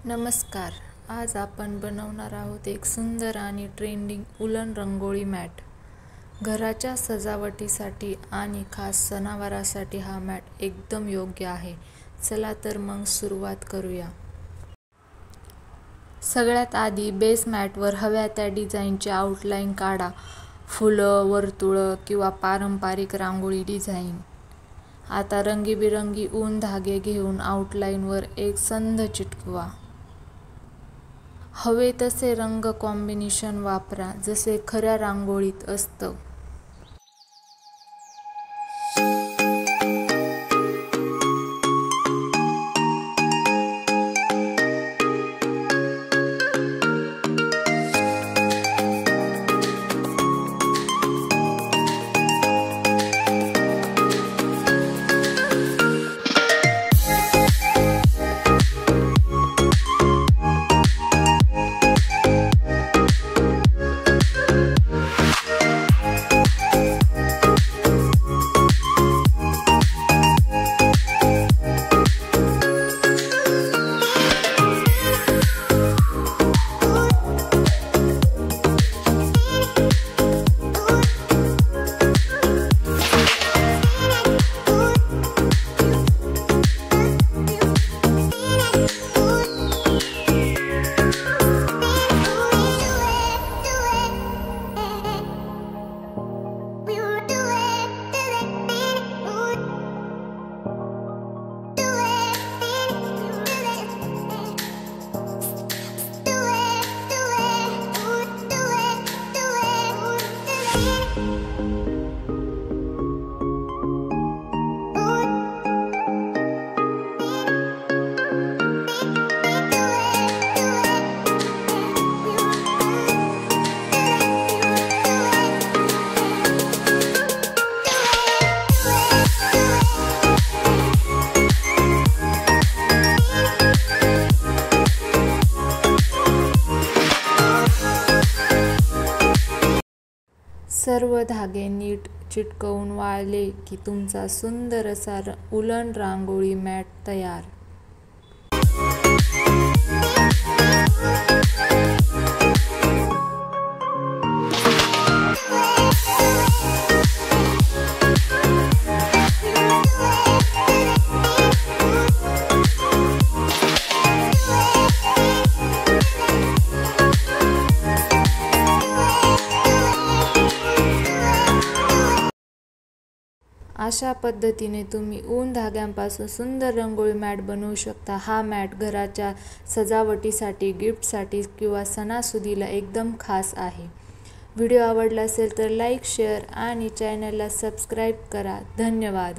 नमस्कार. आज आपण बनवणार आहोत एक सुंदर आणि ट्रेंडिंग उलन रंगोळी मॅट. घराच्या सजावटीसाठी आणि खास सणावारासाठी हा मॅट एकदम योग्य आहे. चला तर मग सुरुवात करूया. सगळ्यात आधी बेस मॅटवर हव्या त्या डिझाईनचे आउटलाईन काढा. फुलं, वर्तुळं किंवा पारंपरिक रांगोळी डिझाईन. आता रंगीबिरंगी ऊन धागे घेऊन आउटलाईनवर एक संध चिटकवा. हवे तसे रंग कॉम्बिनेशन वापरा, जसे खऱ्या रांगोळीत असतं. सर्व धागे नीट चिटकवून वाळले की तुमचा सुंदर असा उलन रांगोळी मॅट तयार. अशा पद्धतीने तुम्ही ऊन धाग्यांपासून सुंदर रंगोळी मॅट बनवू शकता. हा मॅट घराच्या सजावटीसाठी, गिफ्टसाठी किंवा सणासुदीला एकदम खास आहे. व्हिडिओ आवडला असेल तर लाईक, शेअर आणि चॅनलला सबस्क्राईब करा. धन्यवाद.